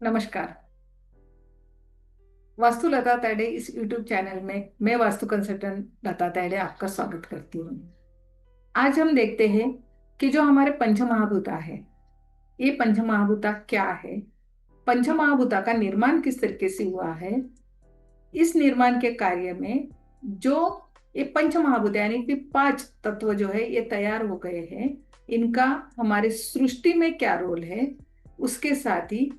नमस्कार। वास्तु लता तायडे इस YouTube channel में मैं वास्तु कंसल्टेंट लता तायडे आपका स्वागत करती हूँ। आज हम देखते हैं कि जो हमारे पंचमहाभूता है, ये पंचमहाभूता क्या है, पंचमहाभूता का निर्माण किस तरीके से हुआ है, इस निर्माण के कार्य में जो ये पंचमहाभूत यानी कि पांच तत्व जो है ये तैयार हो गए हैं, इनका हमारे सृष्टि में क्या रोल है। उसके साथ ही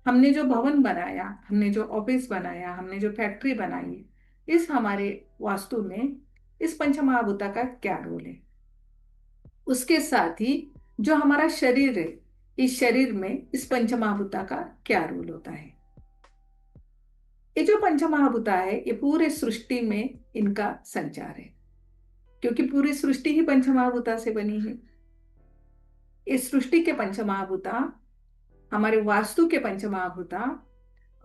हमने जो भवन बनाया, हमने जो ऑफिस बनाया, हमने जो फैक्ट्री बनाई, इस हमारे वास्तु में इस पंचमहाभूता का क्या रोल है। उसके साथ ही जो हमारा शरीर है, इस शरीर में इस पंचमहाभूता का क्या रोल होता है। ये जो पंचमहाभूता है ये पूरे सृष्टि में इनका संचार है, क्योंकि पूरी सृष्टि ही पंचमहाभूता से बनी है। इस सृष्टि के पंचमहाभूता, हमारे वास्तु के पंचमहाभूता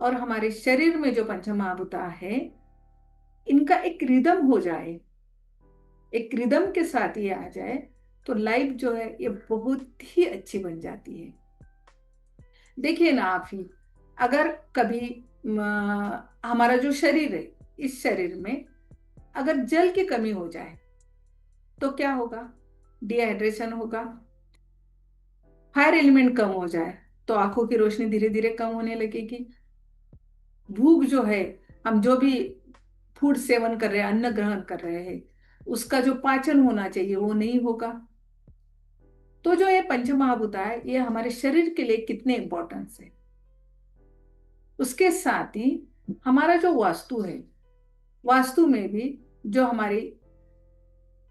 और हमारे शरीर में जो पंचमहाभूता है, इनका एक रिदम हो जाए, एक रिदम के साथ ये आ जाए तो लाइफ जो है ये बहुत ही अच्छी बन जाती है। देखिए ना आप ही, अगर कभी हमारा जो शरीर है, इस शरीर में अगर जल की कमी हो जाए तो क्या होगा? डिहाइड्रेशन होगा। फायर एलिमेंट कम हो जाए तो आंखों की रोशनी धीरे धीरे कम होने लगेगी। भूख जो है, हम जो भी फूड सेवन कर रहे हैं, अन्न ग्रहण कर रहे हैं, उसका जो पाचन होना चाहिए वो नहीं होगा। तो जो ये पंचमहाभूत है ये हमारे शरीर के लिए कितने इंपॉर्टेंस है। उसके साथ ही हमारा जो वास्तु है, वास्तु में भी जो हमारी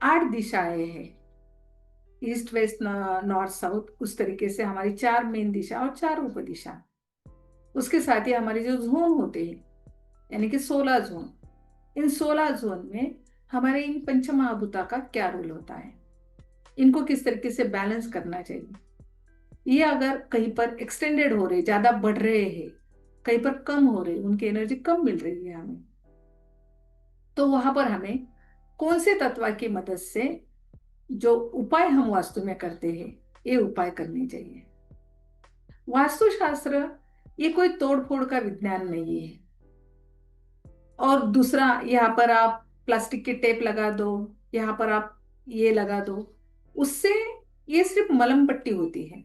8 दिशाएं हैं, ईस्ट वेस्ट नॉर्थ साउथ, उस तरीके से हमारी 4 मेन दिशा और 4 उपदिशा। उसके साथ ही हमारे जो जोन होते हैं, यानी कि 16 जोन, इन 16 जोन में हमारे इन पंचमहाभूता का क्या रोल होता है, इनको किस तरीके से बैलेंस करना चाहिए। ये अगर कहीं पर एक्सटेंडेड हो रहे, ज्यादा बढ़ रहे हैं, कहीं पर कम हो रहे, उनकी एनर्जी कम मिल रही है हमें, तो वहां पर हमें कौन से तत्व की मदद से जो उपाय हम वास्तु में करते हैं, ये उपाय करने चाहिए। वास्तुशास्त्र ये कोई तोड़ फोड़ का विज्ञान नहीं है। और दूसरा, यहाँ पर आप प्लास्टिक की टेप लगा दो, यहाँ पर आप ये लगा दो, उससे ये सिर्फ मलम पट्टी होती है।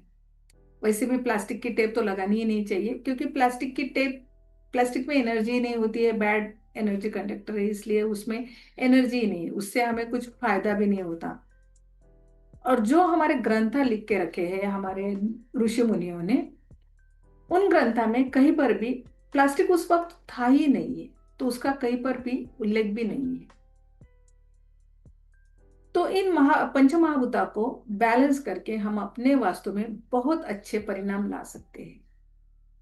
वैसे भी प्लास्टिक की टेप तो लगानी ही नहीं चाहिए, क्योंकि प्लास्टिक की टेप, प्लास्टिक में एनर्जी नहीं होती है, बैड एनर्जी कंडक्टर है, इसलिए उसमें एनर्जी ही नहीं है, उससे हमें कुछ फायदा भी नहीं होता। और जो हमारे ग्रंथ लिख के रखे हैं हमारे ऋषि मुनियों ने, उन ग्रंथा में कहीं पर भी प्लास्टिक उस वक्त था ही नहीं है, तो उसका कहीं पर भी उल्लेख भी नहीं है। तो इन पंचमहाभूता को बैलेंस करके हम अपने वास्तु में बहुत अच्छे परिणाम ला सकते हैं।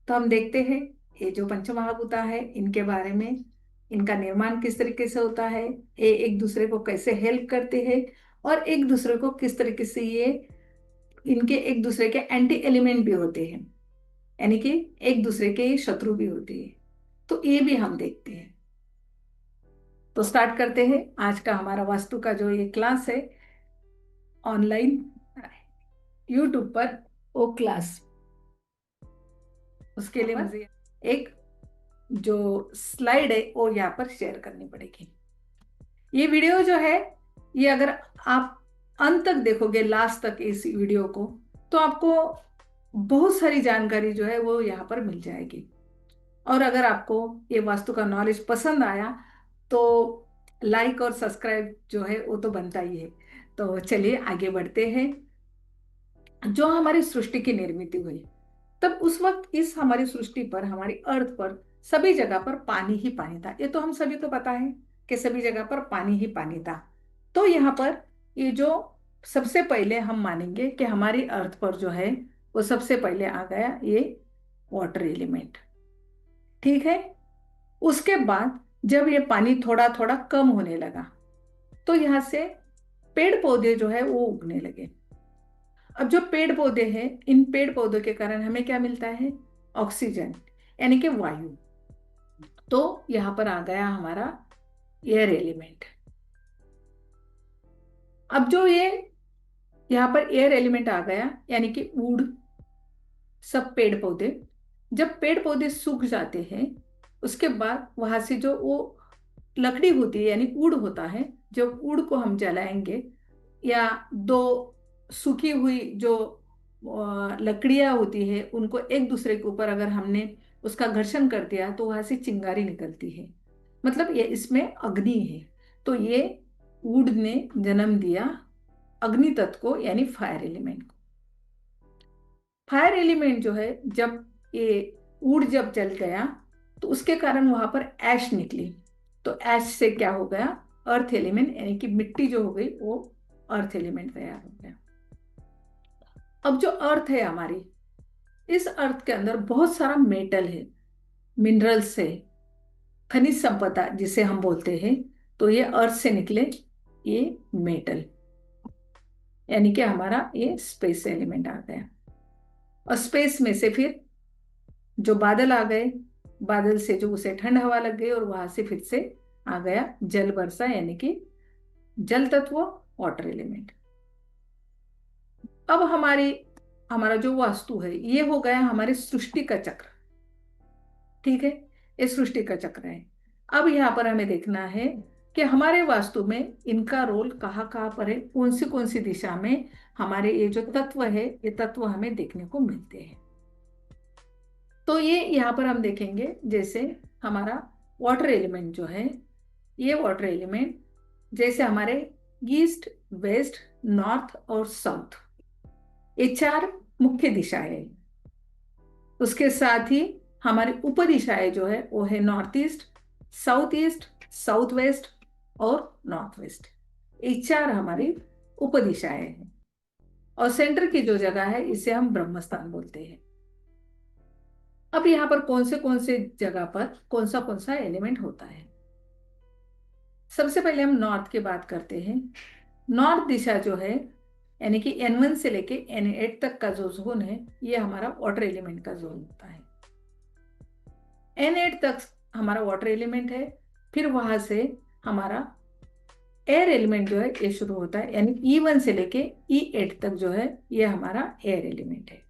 तो हम देखते हैं ये जो पंचमहाभूता है इनके बारे में, इनका निर्माण किस तरीके से होता है, ये एक दूसरे को कैसे हेल्प करते हैं, और एक दूसरे को किस तरीके से ये, इनके एक दूसरे के एंटी एलिमेंट भी होते हैं, यानी कि एक दूसरे के ये शत्रु भी होते हैं। तो ये भी हम देखते हैं। तो स्टार्ट करते हैं आज का हमारा वास्तु का जो ये क्लास है ऑनलाइन यूट्यूब पर, वो क्लास। उसके लिए मुझे एक जो स्लाइड है वो यहाँ पर शेयर करनी पड़ेगी। ये वीडियो जो है, ये अगर आप अंत तक देखोगे, लास्ट तक इस वीडियो को, तो आपको बहुत सारी जानकारी जो है वो यहाँ पर मिल जाएगी। और अगर आपको ये वास्तु का नॉलेज पसंद आया तो लाइक और सब्सक्राइब जो है वो तो बनता ही है। तो चलिए आगे बढ़ते हैं। जो हमारी सृष्टि की निर्मित हुई, तब उस वक्त इस हमारी सृष्टि पर, हमारी अर्थ पर सभी जगह पर पानी ही पानी था। ये तो हम सभी को पता है कि सभी जगह पर पानी ही पानी था। तो यहाँ पर ये जो सबसे पहले हम मानेंगे कि हमारी अर्थ पर जो है वो सबसे पहले आ गया ये वाटर एलिमेंट। ठीक है। उसके बाद जब ये पानी थोड़ा थोड़ा कम होने लगा तो यहाँ से पेड़ पौधे जो है वो उगने लगे। अब जो पेड़ पौधे हैं, इन पेड़ पौधों के कारण हमें क्या मिलता है? ऑक्सीजन, यानी कि वायु। तो यहाँ पर आ गया हमारा एयर एलिमेंट। अब जो ये यहाँ पर एयर एलिमेंट आ गया, यानी कि वुड, सब पेड़ पौधे, जब पेड़ पौधे सूख जाते हैं, उसके बाद वहां से जो वो लकड़ी होती है यानी वुड होता है, जब वुड को हम जलाएंगे या दो सूखी हुई जो लकड़ियां होती है उनको एक दूसरे के ऊपर अगर हमने उसका घर्षण कर दिया तो वहां से चिंगारी निकलती है। मतलब ये इसमें अग्नि है। तो ये वुड ने जन्म दिया अग्नि तत्व को यानी फायर एलिमेंट को। फायर एलिमेंट जो है, जब ये वुड जब जल गया तो उसके कारण वहां पर ऐश निकली। तो ऐश से क्या हो गया, अर्थ एलिमेंट यानी कि मिट्टी जो हो गई वो अर्थ एलिमेंट तैयार हो गया। अब जो अर्थ है हमारी, इस अर्थ के अंदर बहुत सारा मेटल है, मिनरल्स है, खनिज संपदा जिसे हम बोलते हैं। तो ये अर्थ से निकले ये मेटल, यानी कि हमारा ये स्पेस एलिमेंट आ गया। और स्पेस में से फिर जो बादल आ गए, बादल से जो उसे ठंड हवा लग गई और वहां से फिर से आ गया जल वर्षा यानी कि जल तत्व, वाटर एलिमेंट। अब हमारा जो वास्तु है ये हो गया हमारे सृष्टि का चक्र। ठीक है, ये सृष्टि का चक्र है। अब यहाँ पर हमें देखना है कि हमारे वास्तु में इनका रोल कहाँ कहाँ पर है, कौन सी दिशा में हमारे ये जो तत्व है ये तत्व हमें देखने को मिलते हैं। तो ये यहाँ पर हम देखेंगे, जैसे हमारा वाटर एलिमेंट जो है, ये वाटर एलिमेंट जैसे हमारे ईस्ट, वेस्ट, नॉर्थ और साउथ, ये चार मुख्य दिशाएं हैं। उसके साथ ही हमारी उपदिशाएं जो है वो है नॉर्थ ईस्ट, साउथ वेस्ट और नॉर्थ वेस्ट। ये चार हमारी उपदिशाएं हैं। और सेंटर की जो जगह है इसे हम ब्रह्मस्थान बोलते हैं। अब यहाँ पर कौन से जगह पर कौन सा एलिमेंट होता है। सबसे पहले हम नॉर्थ की बात करते हैं। नॉर्थ दिशा जो है यानी कि N1 से लेके N8 तक का जो जोन है ये हमारा वाटर एलिमेंट का जोन होता है। N8 तक हमारा वाटर एलिमेंट है, फिर वहां से हमारा एयर एलिमेंट जो है ये शुरू होता है, यानी E1 से लेके E8 तक जो है ये हमारा एयर एलिमेंट है।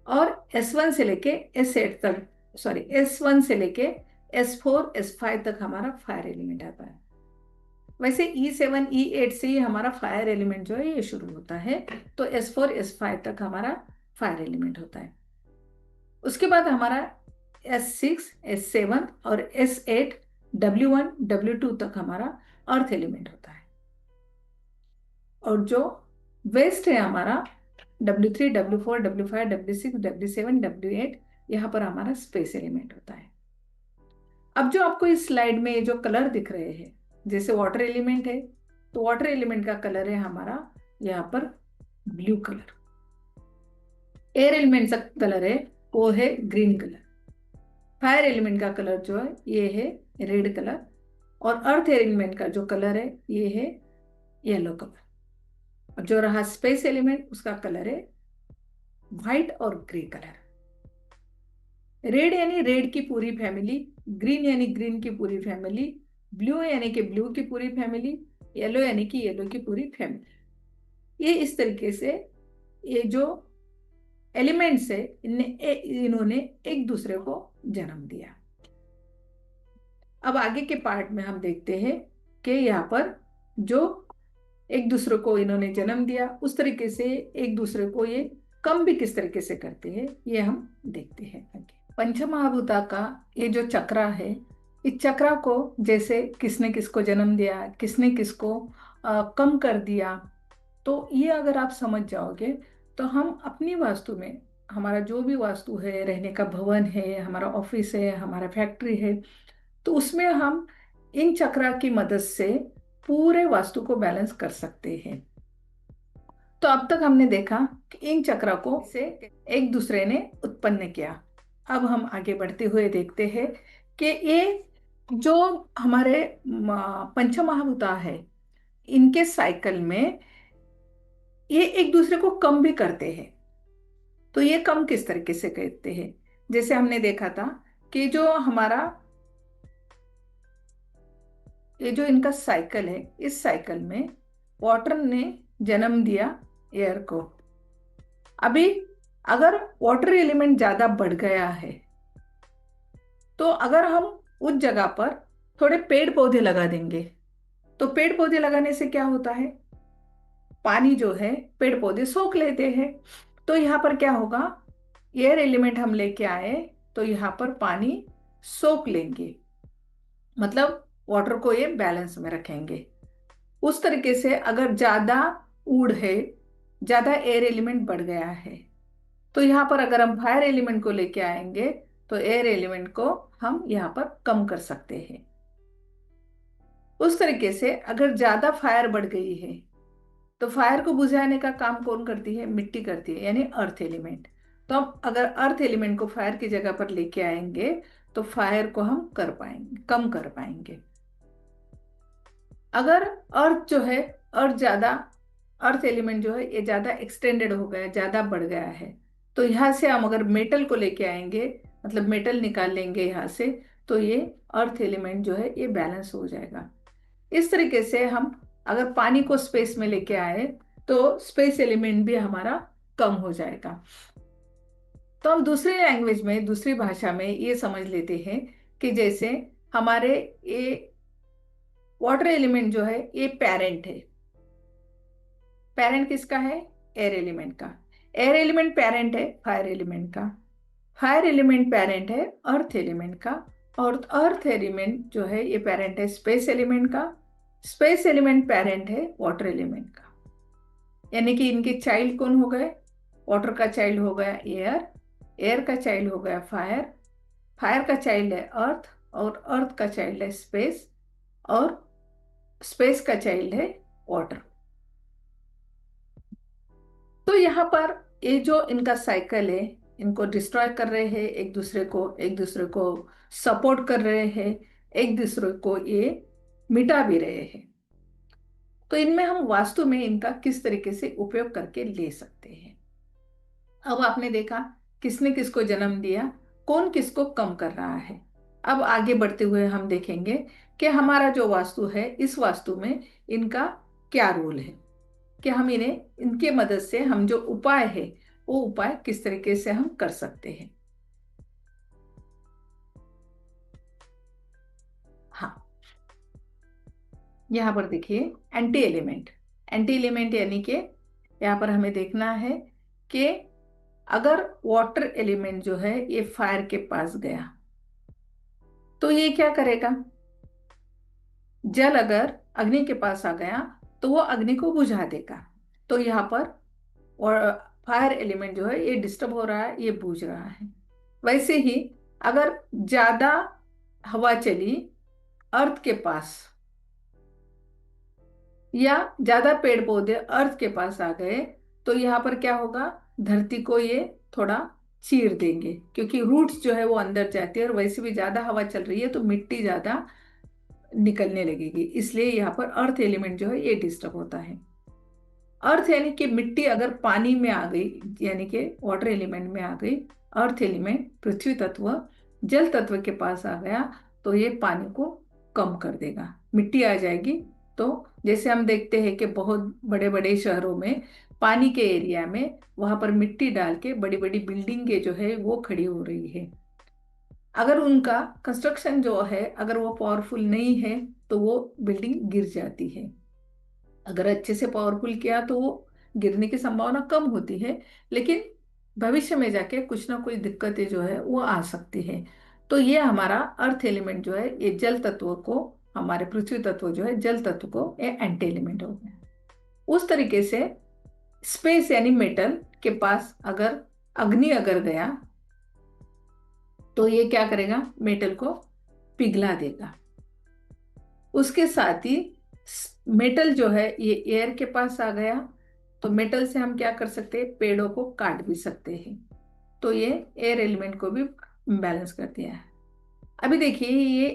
और S1 से लेके S8 तक, सॉरी S1 से लेके S4 S5 तक हमारा फायर एलिमेंट आता है। वैसे E7 E8 से ही हमारा फायर एलिमेंट जो है ये शुरू होता है। तो S4 S5 तक हमारा फायर एलिमेंट होता है। उसके बाद हमारा S6 S7 और S8 W1 W2 तक हमारा अर्थ एलिमेंट होता है। और जो वेस्ट है हमारा W3 W4 W5 W6 W7 W8, यहाँ पर हमारा स्पेस एलिमेंट होता है। अब जो आपको इस स्लाइड में जो कलर दिख रहे हैं, जैसे वाटर एलिमेंट है तो वाटर एलिमेंट का कलर है हमारा यहाँ पर ब्लू कलर। एयर एलिमेंट का कलर है वो है ग्रीन कलर। फायर एलिमेंट का कलर जो है ये है रेड कलर। और अर्थ एलिमेंट का जो कलर है ये है येलो कलर। और जो रहा स्पेस एलिमेंट उसका कलर है व्हाइट और ग्रे कलर। रेड यानी रेड की पूरी फैमिली, ग्रीन यानी ग्रीन की पूरी फैमिली, ब्लू यानी कि ब्लू की पूरी फैमिली, येलो यानी कि येलो की पूरी फैमिली। ये इस तरीके से ये जो एलिमेंट्स है इन्होंने एक दूसरे को जन्म दिया। अब आगे के पार्ट में हम देखते हैं कि यहाँ पर जो एक दूसरे को इन्होंने जन्म दिया उस तरीके से एक दूसरे को ये कम भी किस तरीके से करते हैं ये हम देखते हैं आगे। पंचमहाभूता का ये जो चक्रा है, इस चक्रा को जैसे किसने किसको जन्म दिया, किसने किसको कम कर दिया, तो ये अगर आप समझ जाओगे तो हम अपनी वास्तु में, हमारा जो भी वास्तु है, रहने का भवन है, हमारा ऑफिस है, हमारा फैक्ट्री है, तो उसमें हम इन चक्रा की मदद से पूरे वास्तु को बैलेंस कर सकते हैं। तो अब तक हमने देखा कि इन चक्रा को से एक दूसरे ने उत्पन्न किया। अब हम आगे बढ़ते हुए देखते हैं कि ये जो हमारे पंचमहाभूता है इनके साइकिल में ये एक दूसरे को कम भी करते हैं। तो ये कम किस तरीके से करते हैं, जैसे हमने देखा था कि जो हमारा ये जो इनका साइकिल है, इस साइकिल में वाटर ने जन्म दिया एयर को। अभी अगर वाटर एलिमेंट ज्यादा बढ़ गया है तो अगर हम उस जगह पर थोड़े पेड़ पौधे लगा देंगे, तो पेड़ पौधे लगाने से क्या होता है, पानी जो है पेड़ पौधे सोख लेते हैं। तो यहाँ पर क्या होगा, एयर एलिमेंट हम लेके आए तो यहाँ पर पानी सोख लेंगे, मतलब वाटर को ये बैलेंस में रखेंगे। उस तरीके से अगर ज्यादा ऊड है, ज्यादा एयर एलिमेंट बढ़ गया है, तो यहाँ पर अगर हम फायर एलिमेंट को लेके आएंगे तो एयर एलिमेंट को हम यहाँ पर कम कर सकते हैं। उस तरीके से अगर ज्यादा फायर बढ़ गई है तो फायर को बुझाने का काम कौन करती है, मिट्टी करती है, यानी अर्थ एलिमेंट। तो हम अगर अर्थ एलिमेंट को फायर की जगह पर लेके आएंगे तो फायर को हम कर पाएंगे, कम कर पाएंगे। अगर अर्थ जो है, अर्थ ज्यादा, अर्थ एलिमेंट जो है ये ज्यादा एक्सटेंडेड हो गया, ज्यादा बढ़ गया है, तो यहाँ से हम अगर मेटल को लेके आएंगे, मतलब मेटल निकाल लेंगे यहाँ से, तो ये अर्थ एलिमेंट जो है ये बैलेंस हो जाएगा। इस तरीके से हम अगर पानी को स्पेस में लेके आए तो स्पेस एलिमेंट भी हमारा कम हो जाएगा। तो हम दूसरी लैंग्वेज में, दूसरी भाषा में ये समझ लेते हैं कि जैसे हमारे ये वाटर एलिमेंट जो है ये पेरेंट है। पेरेंट किसका है, एयर एलिमेंट का। एयर एलिमेंट पेरेंट है फायर एलिमेंट का। फायर एलिमेंट पेरेंट है अर्थ एलिमेंट का। और अर्थ एलिमेंट जो है ये पेरेंट है स्पेस एलिमेंट का। स्पेस एलिमेंट पेरेंट है वाटर एलिमेंट का। यानी कि इनके चाइल्ड कौन हो गए, वाटर का चाइल्ड हो गया एयर, एयर का चाइल्ड हो गया फायर, फायर का चाइल्ड है अर्थ, और अर्थ का चाइल्ड है स्पेस, और स्पेस का चाइल्ड है वाटर। तो यहाँ पर ये जो इनका साइकिल है, इनको डिस्ट्रॉय कर रहे हैं एक दूसरे को, एक दूसरे को सपोर्ट कर रहे हैं, एक दूसरे को ये मिटा भी रहे हैं। तो इनमें हम वास्तु में इनका किस तरीके से उपयोग करके ले सकते हैं। अब आपने देखा किसने किसको जन्म दिया, कौन किसको कम कर रहा है। अब आगे बढ़ते हुए हम देखेंगे कि हमारा जो वास्तु है, इस वास्तु में इनका क्या रोल है, कि हम इन्हें, इनके मदद से हम जो उपाय है वो उपाय किस तरीके से हम कर सकते हैं। हाँ, यहाँ पर देखिए एंटी एलिमेंट। एंटी एलिमेंट यानी कि यहाँ पर हमें देखना है कि अगर वाटर एलिमेंट जो है ये फायर के पास गया तो ये क्या करेगा, जल अगर अग्नि के पास आ गया तो वो अग्नि को बुझा देगा। तो यहाँ पर और फायर एलिमेंट जो है ये डिस्टर्ब हो रहा है, ये बुझ रहा है। वैसे ही अगर ज्यादा हवा चली अर्थ के पास, या ज्यादा पेड़ पौधे अर्थ के पास आ गए, तो यहाँ पर क्या होगा, धरती को ये थोड़ा चीर देंगे, क्योंकि रूट्स जो है वो अंदर जाती है, और वैसे भी ज्यादा हवा चल रही है तो मिट्टी ज्यादा निकलने लगेगी, इसलिए यहाँ पर अर्थ एलिमेंट जो है ये डिस्टर्ब होता है। अर्थ यानी कि मिट्टी अगर पानी में आ गई, यानी कि वाटर एलिमेंट में आ गई, अर्थ एलिमेंट पृथ्वी तत्व जल तत्व के पास आ गया, तो ये पानी को कम कर देगा, मिट्टी आ जाएगी। तो जैसे हम देखते हैं कि बहुत बड़े बड़े शहरों में पानी के एरिया में वहां पर मिट्टी डाल के बड़ी बड़ी बिल्डिंगें जो है वो खड़ी हो रही है। अगर उनका कंस्ट्रक्शन जो है अगर वो पावरफुल नहीं है तो वो बिल्डिंग गिर जाती है। अगर अच्छे से पावरफुल किया तो वो गिरने की संभावना कम होती है, लेकिन भविष्य में जाके कुछ ना कुछ दिक्कतें जो है वो आ सकती है। तो ये हमारा अर्थ एलिमेंट जो है ये जल तत्व को, हमारे पृथ्वी तत्व जो है जल तत्व को ये एंटी एलिमेंट हो गया। उस तरीके से स्पेस यानी मेटल के पास अगर अग्नि अगर गया तो ये क्या करेगा, मेटल को पिघला देगा। उसके साथ ही मेटल जो है ये एयर के पास आ गया, तो मेटल से हम क्या कर सकते हैं, पेड़ों को काट भी सकते हैं। तो ये एयर एलिमेंट को भी बैलेंस कर दिया है। अभी देखिए ये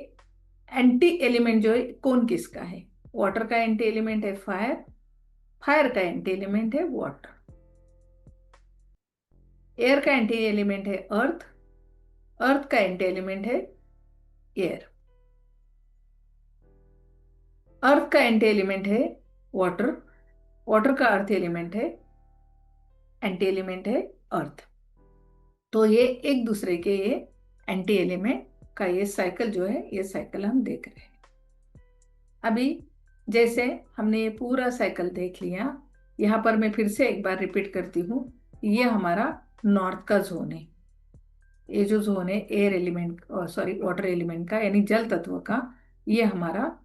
एंटी एलिमेंट जो है कौन किसका है, वाटर का एंटी एलिमेंट है फायर, फायर का एंटी एलिमेंट है वाटर, एयर का एंटी एलिमेंट है अर्थ, अर्थ का एंटी एलिमेंट है एयर, अर्थ का एंटी एलिमेंट है वाटर, वाटर का अर्थ एलिमेंट है, एंटी एलिमेंट है अर्थ। तो ये एक दूसरे के ये एंटी एलिमेंट का ये साइकिल जो है, ये साइकिल हम देख रहे हैं। अभी जैसे हमने ये पूरा साइकिल देख लिया, यहाँ पर मैं फिर से एक बार रिपीट करती हूँ। ये हमारा नॉर्थ का जोन है। ये जो जोन है air element, sorry water element का, यानी जल तत्व का, ये हमारा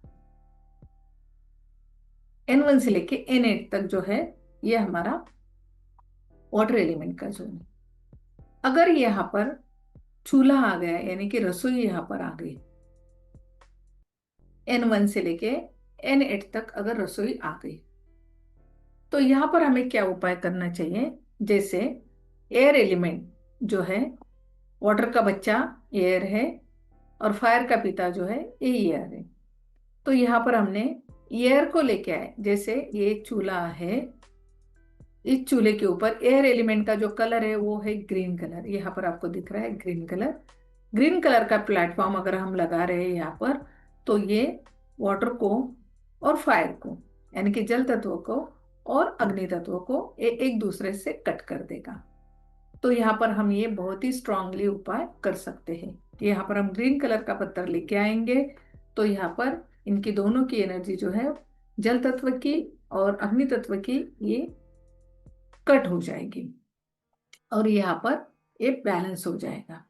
N1 से लेके N8 तक जो है, ये हमारा वाटर एलिमेंट का जोन है। अगर यहाँ पर चूल्हा आ गया, यानी कि रसोई यहाँ पर आ गई, N1 से लेके N8 तक अगर रसोई आ गई, तो यहाँ पर हमें क्या उपाय करना चाहिए। जैसे एयर एलिमेंट जो है, वाटर का बच्चा एयर है और फायर का पिता जो है ये एयर है। तो यहाँ पर हमने एयर को लेके आए। जैसे ये एक चूल्हा है, इस चूल्हे के ऊपर एयर एलिमेंट का जो कलर है वो है ग्रीन कलर। यहाँ पर आपको दिख रहा है ग्रीन कलर। ग्रीन कलर का प्लेटफॉर्म अगर हम लगा रहे हैं यहाँ पर, तो ये वाटर को और फायर को, यानी कि जल तत्व को और अग्नि तत्व को एक दूसरे से कट कर देगा। तो यहाँ पर हम ये बहुत ही स्ट्रांगली उपाय कर सकते हैं। यहाँ पर हम ग्रीन कलर का पत्थर लेके आएंगे, तो यहाँ पर इनकी दोनों की एनर्जी जो है, जल तत्व की और अग्नि तत्व की, ये कट हो जाएगी और यहाँ पर ये बैलेंस हो जाएगा।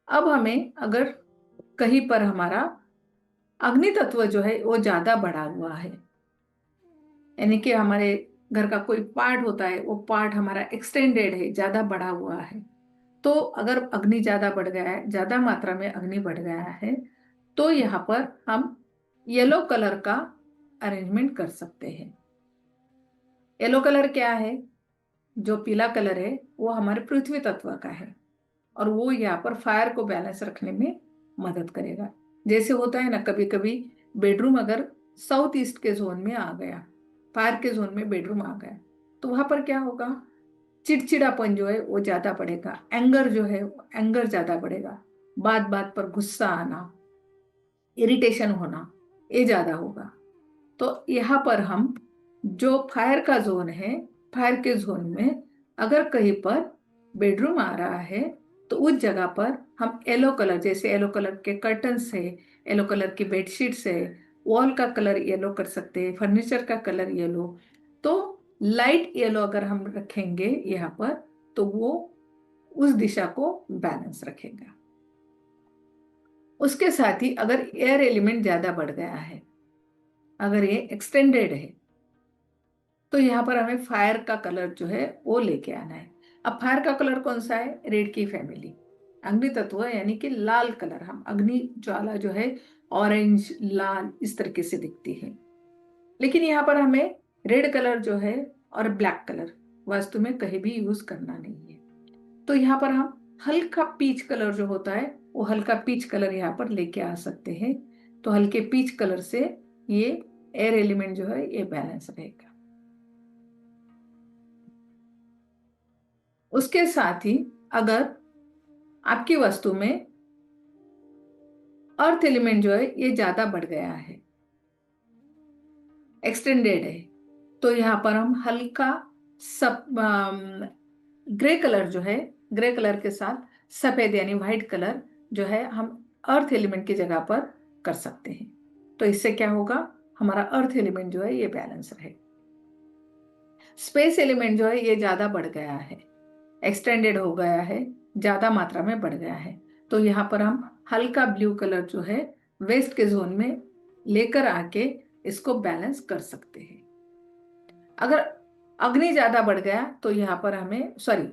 अब हमें अगर कहीं पर हमारा अग्नि तत्व जो है वो ज्यादा बढ़ा हुआ है, यानी कि हमारे घर का कोई पार्ट होता है, वो पार्ट हमारा एक्सटेंडेड है, ज्यादा बढ़ा हुआ है, तो अगर अग्नि ज्यादा बढ़ गया है, ज्यादा मात्रा में अग्नि बढ़ गया है, तो यहाँ पर हम येलो कलर का अरेंजमेंट कर सकते हैं। येलो कलर क्या है? जो पीला कलर है वो हमारे पृथ्वी तत्व का है और वो यहाँ पर फायर को बैलेंस रखने में मदद करेगा। जैसे होता है ना, कभी कभी बेडरूम अगर साउथ ईस्ट के जोन में आ गया, फायर के जोन में बेडरूम आ गया, तो वहां पर क्या होगा? चिड़चिड़ापन जो है वो ज्यादा बढ़ेगा, एंगर जो है एंगर ज्यादा बढ़ेगा, बात बात पर गुस्सा आना, इरिटेशन होना, ये ज्यादा होगा। तो यहाँ पर हम जो फायर का जोन है, फायर के जोन में अगर कहीं पर बेडरूम आ रहा है, तो उस जगह पर हम येलो कलर, जैसे येलो कलर के कर्टन्स है, येलो कलर की बेडशीट्स है, वॉल का कलर येलो कर सकते हैं, फर्नीचर का कलर येलो। तो लाइट येलो अगर हम रखेंगे यहाँ पर, तो वो उस दिशा को बैलेंस रखेगा। उसके साथ ही अगर एयर एलिमेंट ज्यादा बढ़ गया है, अगर ये एक्सटेंडेड है, तो यहाँ पर हमें फायर का कलर जो है वो लेके आना है। अब फायर का कलर कौन सा है? रेड की फैमिली, अग्नि तत्व, यानी कि लाल कलर। हम अग्नि ज्वाला जो है ऑरेंज लाल इस तरीके से दिखती है, लेकिन यहाँ पर हमें रेड कलर जो है और ब्लैक कलर वास्तु में कहीं भी यूज करना नहीं है। तो यहाँ पर हम हल्का पीच कलर जो होता है, वो हल्का पीच कलर यहाँ पर लेके आ सकते हैं। तो हल्के पीच कलर से ये एयर एलिमेंट जो है ये बैलेंस रहेगा। उसके साथ ही अगर आपकी वस्तु में अर्थ एलिमेंट जो है ये ज्यादा बढ़ गया है, एक्सटेंडेड है, तो यहाँ पर हम हल्का सब ग्रे कलर जो है, ग्रे कलर के साथ सफेद यानी व्हाइट कलर जो है हम अर्थ एलिमेंट की जगह पर कर सकते हैं। तो इससे क्या होगा? हमारा अर्थ एलिमेंट जो है ये बैलेंस रहेगा। स्पेस एलिमेंट जो है ये ज्यादा बढ़ गया है, एक्सटेंडेड हो गया है, ज्यादा मात्रा में बढ़ गया है, तो यहाँ पर हम हल्का ब्लू कलर जो है वेस्ट के जोन में लेकर आके इसको बैलेंस कर सकते हैं। अगर अग्नि ज्यादा बढ़ गया तो यहाँ पर हमें, सॉरी,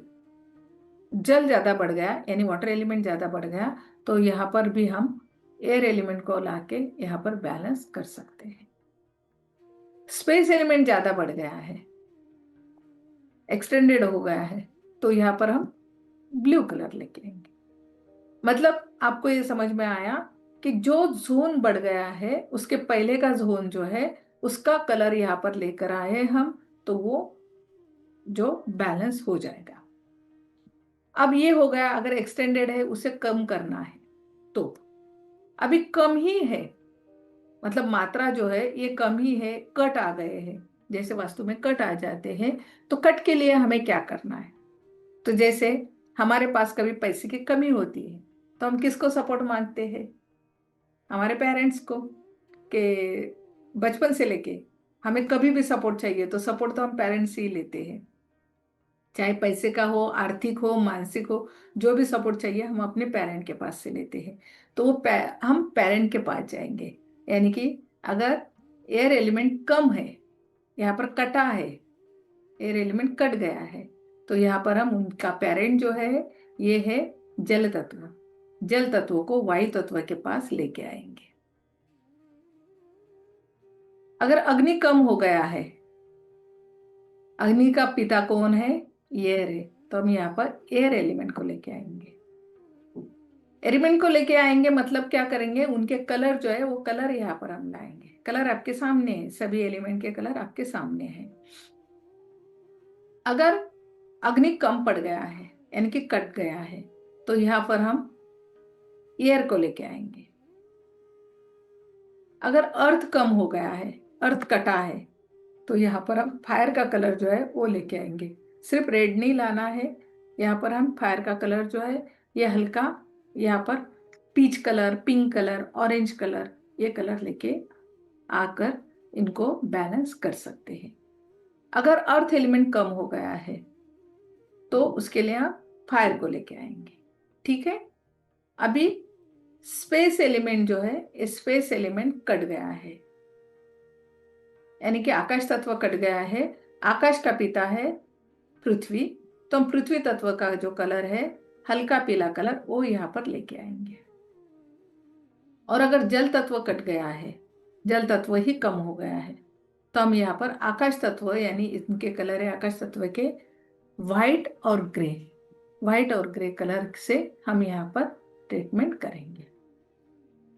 जल ज्यादा बढ़ गया यानी वाटर एलिमेंट ज्यादा बढ़ गया, तो यहाँ पर भी हम एयर एलिमेंट को लाके यहाँ पर बैलेंस कर सकते हैं। स्पेस एलिमेंट ज्यादा बढ़ गया है, एक्सटेंडेड हो गया है, तो यहाँ पर हम ब्लू कलर लेके आएंगे। मतलब आपको ये समझ में आया कि जो जोन बढ़ गया है उसके पहले का जोन जो है उसका कलर यहाँ पर लेकर आए हम, तो वो जो बैलेंस हो जाएगा। अब ये हो गया, अगर एक्सटेंडेड है उसे कम करना है, तो अभी कम ही है, मतलब मात्रा जो है ये कम ही है, कट आ गए हैं, जैसे वास्तु में कट आ जाते हैं, तो कट के लिए हमें क्या करना है? तो जैसे हमारे पास कभी पैसे की कमी होती है तो हम किसको सपोर्ट मांगते हैं? हमारे पेरेंट्स को। कि बचपन से लेके हमें कभी भी सपोर्ट चाहिए तो सपोर्ट तो हम पेरेंट्स से ही लेते हैं, चाहे पैसे का हो, आर्थिक हो, मानसिक हो। जो भी सपोर्ट चाहिए हम अपने पेरेंट के पास से लेते हैं। तो हम पेरेंट के पास जाएंगे। यानी कि अगर एयर एलिमेंट कम है, यहाँ पर कटा है, एयर एलिमेंट कट गया है, तो यहाँ पर हम उनका पेरेंट जो है ये है जल तत्व। जल तत्व को वायु तत्व के पास लेके आएंगे। अगर अग्नि कम हो गया है, अग्नि का पिता कौन है? एयर है, तो हम यहाँ पर एयर एलिमेंट को लेके आएंगे। एलिमेंट को लेके आएंगे मतलब क्या करेंगे? उनके कलर जो है वो कलर यहाँ पर हम लाएंगे। कलर आपके सामने है, सभी एलिमेंट के कलर आपके सामने हैं। अगर अग्नि कम पड़ गया है यानी कि कट गया है, तो यहाँ पर हम एयर को लेके आएंगे। अगर अर्थ कम हो गया है, अर्थ कटा है, तो यहाँ पर हम फायर का कलर जो है वो लेके आएंगे। सिर्फ रेड नहीं लाना है, यहाँ पर हम फायर का कलर जो है ये हल्का, यहाँ पर peach colour, pink colour, orange colour, ये कलर लेके आकर इनको बैलेंस कर सकते हैं। अगर अर्थ एलिमेंट कम हो गया है तो उसके लिए आप फायर को लेके आएंगे। ठीक है। अभी स्पेस एलिमेंट जो है, स्पेस एलिमेंट कट गया है, यानी कि आकाश तत्व कट गया है। आकाश का पिता है पृथ्वी, तो हम पृथ्वी तत्व का जो कलर है हल्का पीला कलर वो यहाँ पर लेके आएंगे। और अगर जल तत्व कट गया है, जल तत्व ही कम हो गया है, तो हम यहाँ पर आकाश तत्व यानी इनके कलर है आकाश तत्व के व्हाइट और ग्रे, व्हाइट और ग्रे कलर से हम यहाँ पर ट्रीटमेंट करेंगे।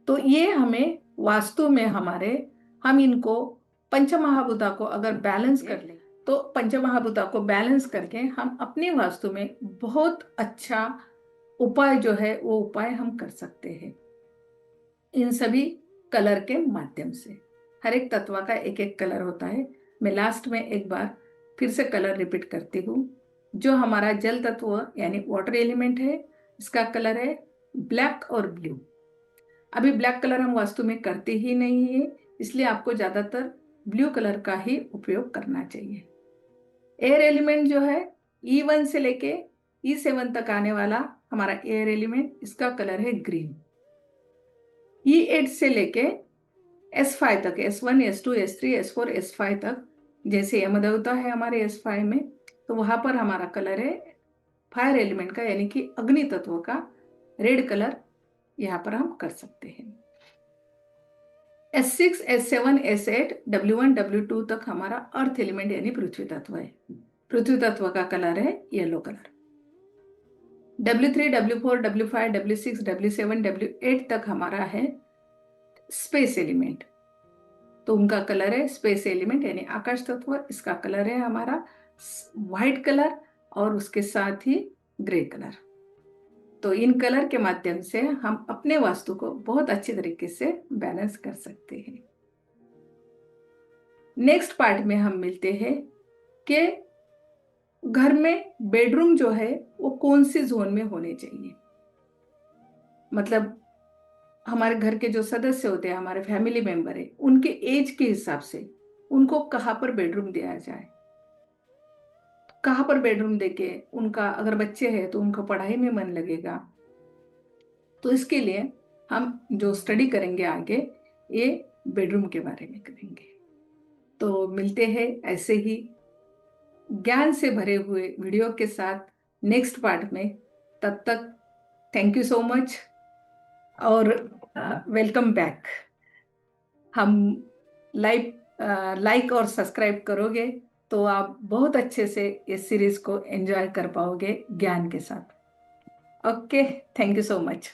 तो ये हमें वास्तु में हम इनको पंचमहाभूता को अगर बैलेंस कर लें, तो पंचमहाभूता को बैलेंस करके हम अपनी वास्तु में बहुत अच्छा उपाय जो है वो उपाय हम कर सकते हैं इन सभी कलर के माध्यम से। हर एक तत्व का एक एक कलर होता है। मैं लास्ट में एक बार फिर से कलर रिपीट करती हूँ। जो हमारा जल तत्व यानी वाटर एलिमेंट है, इसका कलर है ब्लैक और ब्लू। अभी ब्लैक कलर हम वास्तु में करते ही नहीं है, इसलिए आपको ज्यादातर ब्लू कलर का ही उपयोग करना चाहिए। एयर एलिमेंट जो है E1 से लेके E7 तक आने वाला हमारा एयर एलिमेंट, इसका कलर है ग्रीन। E8 से लेके S5 तक, S1, S2, S3, S4, S5 तक, जैसे यमदेवता है हमारे S5 में, तो वहां पर हमारा कलर है फायर एलिमेंट का यानी कि अग्नि तत्व का रेड कलर यहाँ पर हम कर सकते हैं। S6, S7, S8, W1, W2 तक हमारा अर्थ एलिमेंट यानी पृथ्वी तत्व है। पृथ्वी तत्व का कलर है yellow colour. W3, W4, W5, W6, W7, W8 तक हमारा है स्पेस एलिमेंट, तो उनका कलर है स्पेस एलिमेंट यानी आकाश तत्व। इसका कलर है हमारा व्हाइट कलर और उसके साथ ही ग्रे कलर। तो इन कलर के माध्यम से हम अपने वास्तु को बहुत अच्छी तरीके से बैलेंस कर सकते हैं। नेक्स्ट पार्ट में हम मिलते हैं कि घर में बेडरूम जो है वो कौन सी जोन में होने चाहिए। मतलब हमारे घर के जो सदस्य होते हैं, हमारे फैमिली मेंबर है, उनके एज के हिसाब से उनको कहाँ पर बेडरूम दिया जाए, कहाँ पर बेडरूम देके उनका, अगर बच्चे हैं तो उनका पढ़ाई में मन लगेगा। तो इसके लिए हम जो स्टडी करेंगे आगे, ये बेडरूम के बारे में करेंगे। तो मिलते हैं ऐसे ही ज्ञान से भरे हुए वीडियो के साथ नेक्स्ट पार्ट में। तब तक थैंक यू सो मच और वेलकम बैक। हम लाइक और सब्सक्राइब करोगे तो आप बहुत अच्छे से इस सीरीज को एंजॉय कर पाओगे ज्ञान के साथ। Okay, thank you so much.